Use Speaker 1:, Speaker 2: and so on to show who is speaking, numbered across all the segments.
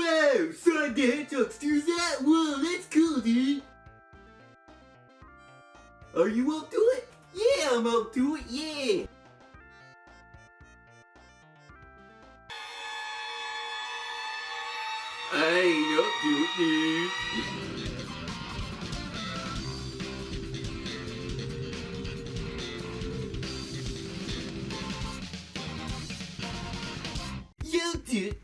Speaker 1: Whoa! Sonic the Hedgehog steers that? Whoa, that's cool, dude! Are you up to it? Yeah, I'm up to it, yeah! I ain't up to it, dude. Yo, dude!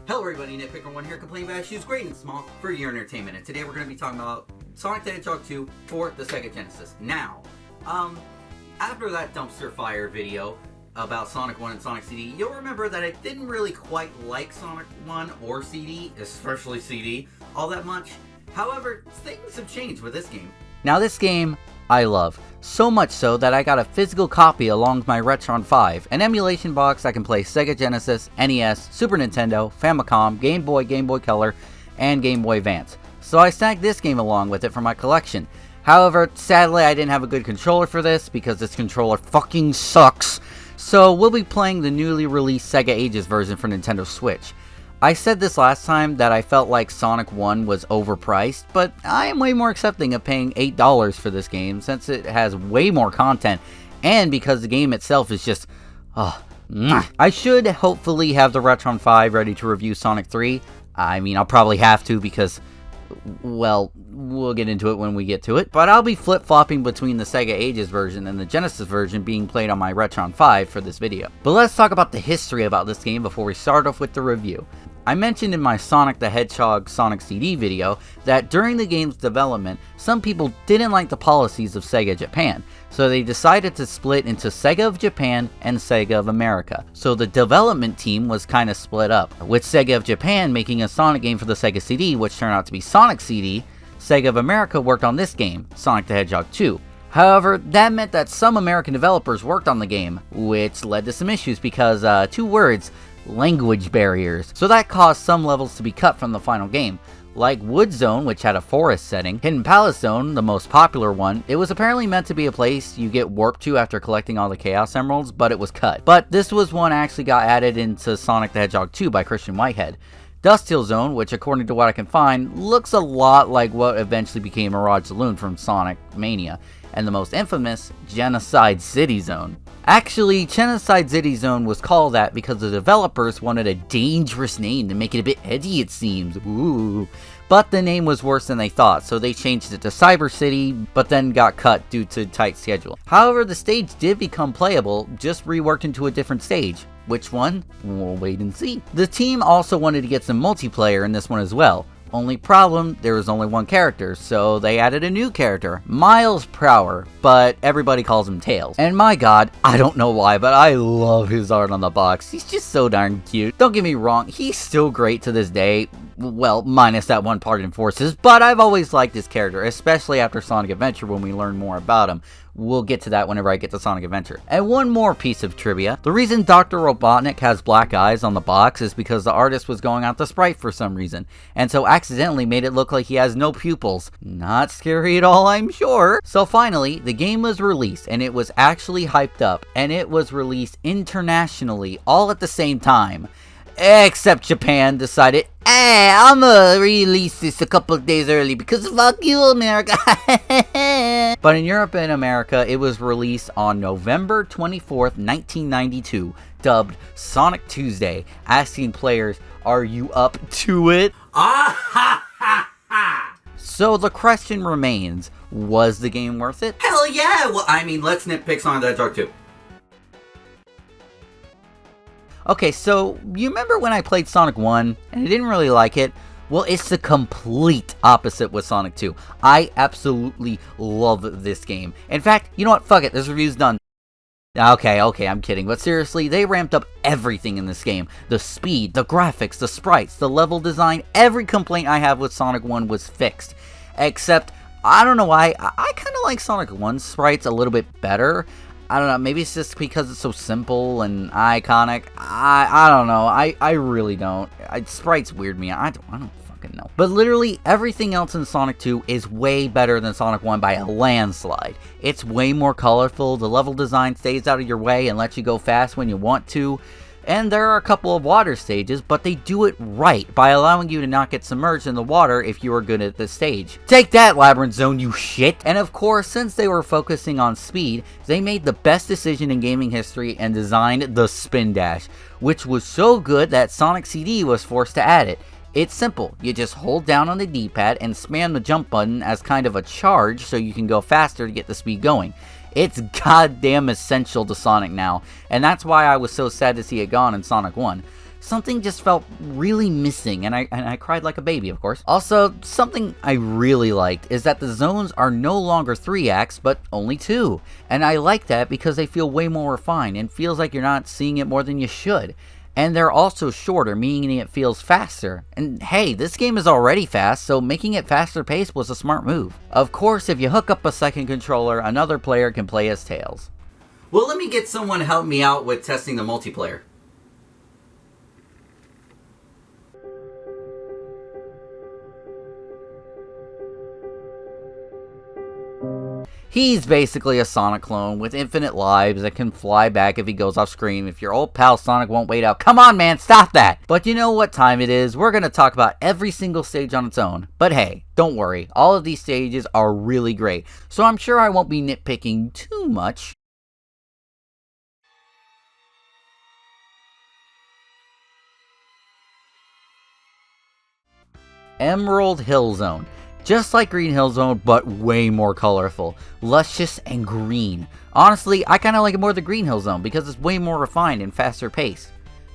Speaker 1: Hello everybody, NitPicker1 here, complaining about issues great and small for your entertainment. And today we're going to be talking about Sonic the Hedgehog 2 for the Sega Genesis. Now, after that dumpster fire video about Sonic 1 and Sonic CD, you'll remember that I didn't really quite like Sonic 1 or CD, especially CD, all that much. However, things have changed with this game. Now this game, I love. So much so that I got a physical copy along with my Retron 5, an emulation box that can play Sega Genesis, NES, Super Nintendo, Famicom, Game Boy, Game Boy Color, and Game Boy Advance. So I snagged this game along with it for my collection. However, sadly I didn't have a good controller for this because this controller fucking sucks. So we'll be playing the newly released Sega Ages version for Nintendo Switch. I said this last time that I felt like Sonic 1 was overpriced, but I am way more accepting of paying $8 for this game since it has way more content and because the game itself is just, I should hopefully have the Retron 5 ready to review Sonic 3. I mean, I'll probably have to because, well, we'll get into it when we get to it. But I'll be flip-flopping between the Sega Ages version and the Genesis version being played on my Retron 5 for this video. But let's talk about the history about this game before we start off with the review. I mentioned in my Sonic the Hedgehog Sonic CD video that during the game's development, some people didn't like the policies of Sega Japan, so they decided to split into Sega of Japan and Sega of America. So the development team was kind of split up, with Sega of Japan making a Sonic game for the Sega CD, which turned out to be Sonic CD. Sega of America worked on this game, Sonic the Hedgehog 2. However, that meant that some American developers worked on the game, which led to some issues because, two words, language barriers. So that caused some levels to be cut from the final game. Like Wood Zone, which had a forest setting, Hidden Palace Zone, the most popular one, it was apparently meant to be a place you get warped to after collecting all the Chaos Emeralds, but it was cut. But this was one actually got added into Sonic the Hedgehog 2 by Christian Whitehead. Dust Hill Zone, which according to what I can find, looks a lot like what eventually became Mirage Saloon from Sonic Mania, and the most infamous, Genocide City Zone. Actually, Genocide City Zone was called that because the developers wanted a dangerous name to make it a bit edgy, it seems. Ooh. But the name was worse than they thought, so they changed it to Cyber City, but then got cut due to tight schedule. However, the stage did become playable, just reworked into a different stage. Which one? We'll wait and see. The team also wanted to get some multiplayer in this one as well. Only problem, there was only one character, so they added a new character, Miles Prower, but everybody calls him Tails. And my god, I don't know why, but I love his art on the box. He's just so darn cute. Don't get me wrong, he's still great to this day. Well, minus that one part in Forces, but I've always liked this character, especially after Sonic Adventure when we learn more about him. We'll get to that whenever I get to Sonic Adventure. And one more piece of trivia. The reason Dr. Robotnik has black eyes on the box is because the artist was going out the sprite for some reason, and so accidentally made it look like he has no pupils. Not scary at all, I'm sure. So finally, the game was released, and it was actually hyped up, and it was released internationally all at the same time. Except Japan decided, I'm gonna release this a couple of days early because fuck you, America. But in Europe and America, it was released on November 24th, 1992, dubbed Sonic Tuesday, asking players, are you up to it? So the question remains, was the game worth it? Hell yeah! Well, I mean, let's nitpick Sonic the Hedgehog 2. Okay, so you remember when I played Sonic 1 and I didn't really like it? Well, it's the complete opposite with Sonic 2. I absolutely love this game. In fact, you know what? Fuck it, this review's done. Okay, I'm kidding, but seriously, they ramped up everything in this game. The speed, the graphics, the sprites, the level design, every complaint I have with Sonic 1 was fixed. Except, I don't know why, I kind of like Sonic 1's sprites a little bit better. I don't know, maybe it's just because it's so simple and iconic. I don't know, I really don't. Sprites weird me. I don't fucking know. But literally everything else in Sonic 2 is way better than Sonic 1 by a landslide. It's way more colorful, the level design stays out of your way and lets you go fast when you want to.
Speaker 2: And there are a couple of water stages, but they do it right by allowing you to not get submerged in the water if you are good at this stage. Take that, Labyrinth Zone, you shit! And of course, since they were focusing on speed, they made the best decision in gaming history and designed the Spin Dash, which was so good that Sonic CD was forced to add it. It's simple, you just hold down on the D-pad and spam the jump button as kind of a charge so you can go faster to get the speed going. It's goddamn essential to Sonic now, and that's why I was so sad to see it gone in Sonic 1. Something just felt really missing, and I cried like a baby, of course. Also, something I really liked is that the zones are no longer 3 acts, but only 2. And I like that because they feel way more refined, and feels like you're not seeing it more than you should. And they're also shorter, meaning it feels faster. And hey, this game is already fast, so making it faster paced was a smart move. Of course, if you hook up a second controller, another player can play as Tails.
Speaker 1: Well, let me get someone to help me out with testing the multiplayer.
Speaker 2: He's basically a Sonic clone with infinite lives that can fly back if he goes off screen if your old pal Sonic won't wait out. Come on, man, stop that! But you know what time it is? We're gonna talk about every single stage on its own. But hey, don't worry, all of these stages are really great, so I'm sure I won't be nitpicking too much. Emerald Hill Zone. Just like Green Hill Zone, but way more colorful, luscious, and green. Honestly, I kinda like it more than Green Hill Zone because it's way more refined and faster paced.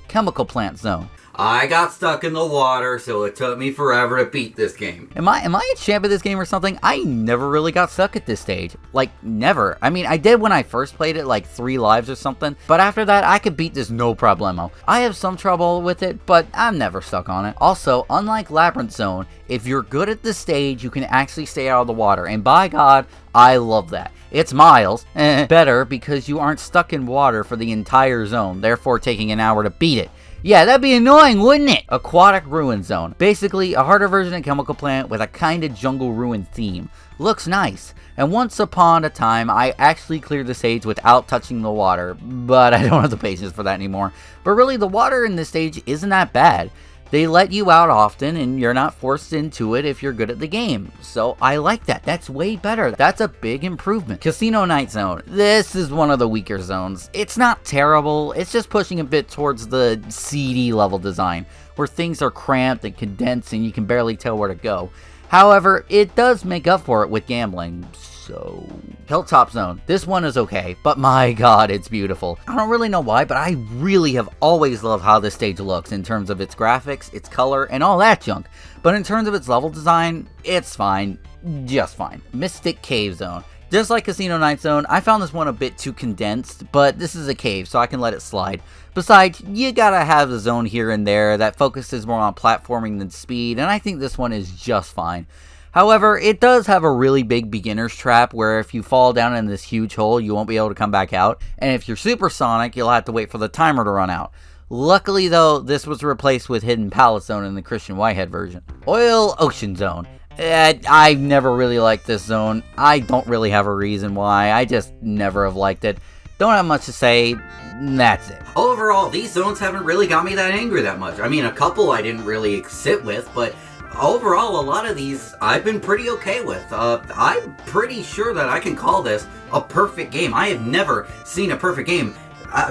Speaker 2: Chemical Plant Zone.
Speaker 1: I got stuck in the water, so it took me forever to beat this game.
Speaker 2: Am I a champ at this game or something? I never really got stuck at this stage. Like, never. I mean, I did when I first played it, like 3 lives or something, but after that, I could beat this no problemo. I have some trouble with it, but I'm never stuck on it. Also, unlike Labyrinth Zone, if you're good at this stage, you can actually stay out of the water, and by God, I love that. It's miles better because you aren't stuck in water for the entire zone, therefore taking an hour to beat it. Yeah, that'd be annoying, wouldn't it? Aquatic Ruin Zone. Basically, a harder version of Chemical Plant with a kinda jungle ruin theme. Looks nice. And once upon a time, I actually cleared the stage without touching the water, but I don't have the patience for that anymore. But really, the water in this stage isn't that bad. They let you out often, and you're not forced into it if you're good at the game. So I like that. That's way better. That's a big improvement. Casino Night Zone. This is one of the weaker zones. It's not terrible. It's just pushing a bit towards the CD level design, where things are cramped and condensed and you can barely tell where to go. However, it does make up for it with gambling. So, Hilltop Zone. This one is okay, but my god, it's beautiful. I don't really know why, but I really have always loved how this stage looks in terms of its graphics, its color, and all that junk. But in terms of its level design, it's fine. Just fine. Mystic Cave Zone. Just like Casino Night Zone, I found this one a bit too condensed, but this is a cave, so I can let it slide. Besides, you gotta have the zone here and there that focuses more on platforming than speed, and I think this one is just fine. However, it does have a really big beginner's trap where if you fall down in this huge hole, you won't be able to come back out. And if you're supersonic, you'll have to wait for the timer to run out. Luckily though, this was replaced with Hidden Palace Zone in the Christian Whitehead version. Oil Ocean Zone. I've never really liked this zone. I don't really have a reason why. I just never have liked it. Don't have much to say. That's it.
Speaker 1: Overall, these zones haven't really got me that angry that much. I mean, a couple I didn't really sit with, but overall, a lot of these I've been pretty okay with. I'm pretty sure that I can call this a perfect game. I have never seen a perfect game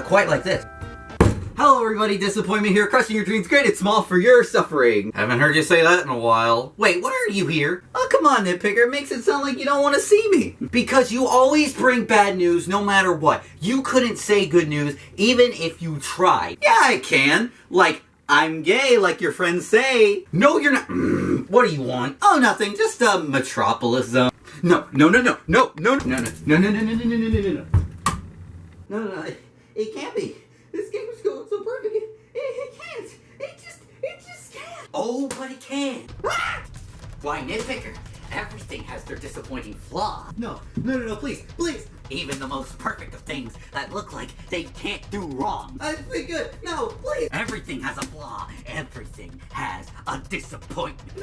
Speaker 1: quite like this. Hello everybody, Disappointment here, crushing your dreams great and small for your suffering. Haven't heard you say that in a while. Wait, why are you here? Oh, come on, Nitpicker, it makes it sound like you don't want to see me. Because you always bring bad news no matter what. You couldn't say good news even if you tried. Yeah, I can. Like, I'm gay, like your friends say. No, you're not. What do you want? Oh, nothing, just a Metropolis Zone. No. No, it can't be. This game is going so perfect. It can't. It just can't. Oh, but it can. Why, Nitpicker? Everything has their disappointing flaw. No, please. Even the most perfect of things that look like they can't do wrong. I think good. No, please. Everything has a flaw. Everything has a disappointment.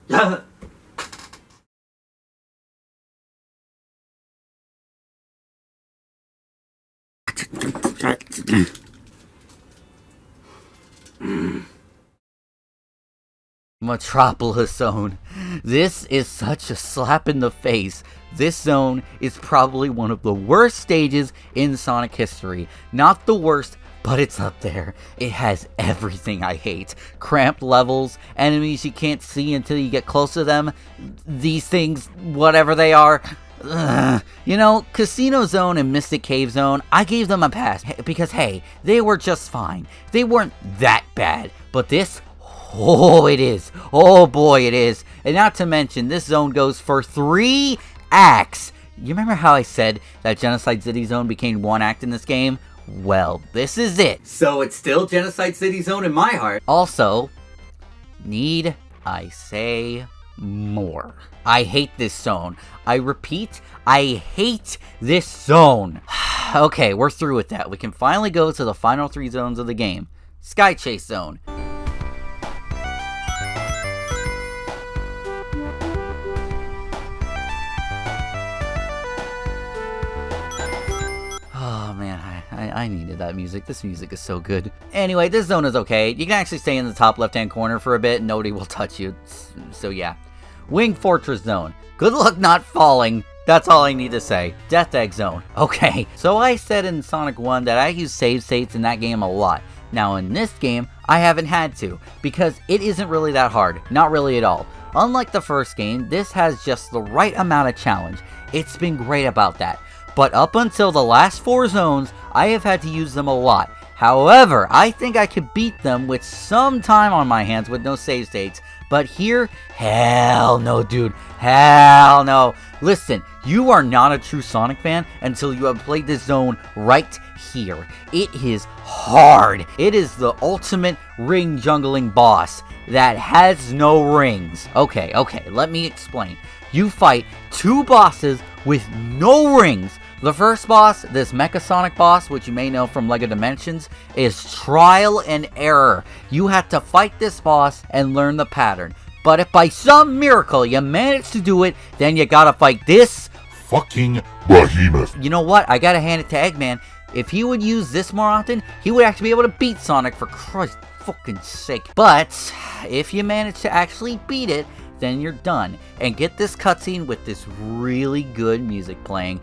Speaker 1: No!
Speaker 2: Metropolis Zone. This is such a slap in the face. This zone is probably one of the worst stages in Sonic history. Not the worst, but it's up there. It has everything I hate. Cramped levels, enemies you can't see until you get close to them, these things, whatever they are. Ugh. You know, Casino Zone and Mystic Cave Zone, I gave them a pass because, hey, they were just fine. They weren't that bad, but this, oh, it is. Oh boy, it is. And not to mention, this zone goes for 3 acts. You remember how I said that Genocide City Zone became 1 act in this game? Well, this is it.
Speaker 1: So it's still Genocide City Zone in my heart.
Speaker 2: Also, need I say more? I hate this zone. I repeat, I hate this zone. Okay, we're through with that. We can finally go to the final 3 zones of the game. Sky Chase Zone. Oh man, I needed that music. This music is so good. Anyway, this zone is okay. You can actually stay in the top left-hand corner for a bit and nobody will touch you. So yeah. Wing Fortress Zone. Good luck not falling. That's all I need to say. Death Egg Zone. Okay, so I said in Sonic 1 that I use save states in that game a lot. Now in this game, I haven't had to, because it isn't really that hard. Not really at all. Unlike the first game, this has just the right amount of challenge. It's been great about that. But up until the last 4 zones, I have had to use them a lot. However, I think I could beat them with some time on my hands with no save states. But here, hell no, dude. Hell no. Listen, you are not a true Sonic fan until you have played this zone right here. It is hard. It is the ultimate ring jungling boss that has no rings. Okay, let me explain. You fight 2 bosses with no rings. The first boss, this Mecha Sonic boss, which you may know from LEGO Dimensions, is trial and error. You have to fight this boss and learn the pattern. But if by some miracle you manage to do it, then you gotta fight this
Speaker 3: fucking behemoth.
Speaker 2: You know what? I gotta hand it to Eggman. If he would use this more often, he would actually be able to beat Sonic, for Christ's fucking sake. But if you manage to actually beat it, then you're done. And get this cutscene with this really good music playing.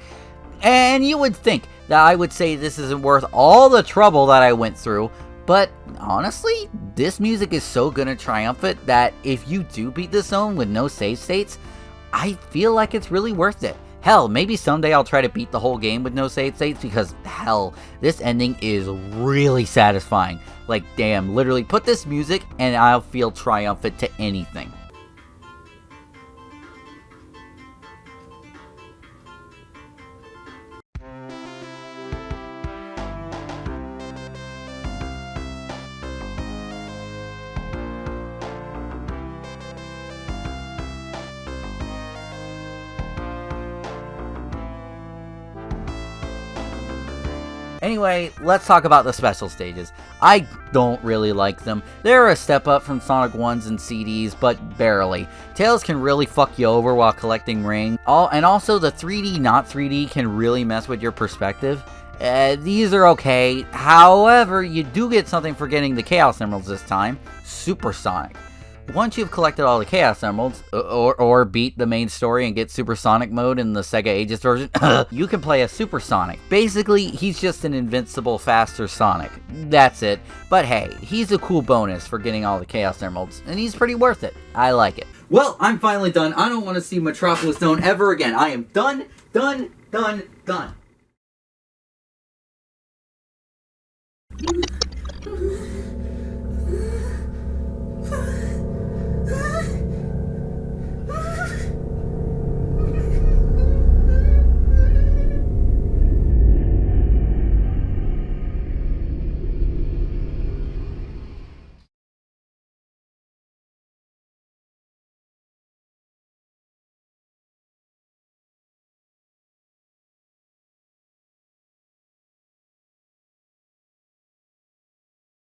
Speaker 2: And you would think that I would say this isn't worth all the trouble that I went through, but honestly, this music is so good and triumphant that if you do beat this zone with no save states, I feel like it's really worth it. Hell, maybe someday I'll try to beat the whole game with no save states because, hell, this ending is really satisfying. Like, damn, literally put this music and I'll feel triumphant to anything. Anyway, let's talk about the special stages. I don't really like them. They're a step up from Sonic 1s and CDs, but barely. Tails can really fuck you over while collecting rings. And also the 3D not 3D can really mess with your perspective. These are okay. However, you do get something for getting the Chaos Emeralds this time. Supersonic. Once you've collected all the Chaos Emeralds, or beat the main story and get Supersonic mode in the Sega Ages version, you can play as Supersonic. Basically, he's just an invincible, faster Sonic. That's it. But hey, he's a cool bonus for getting all the Chaos Emeralds, and he's pretty worth it. I like it.
Speaker 1: Well, I'm finally done. I don't want to see Metropolis Zone ever again. I am done.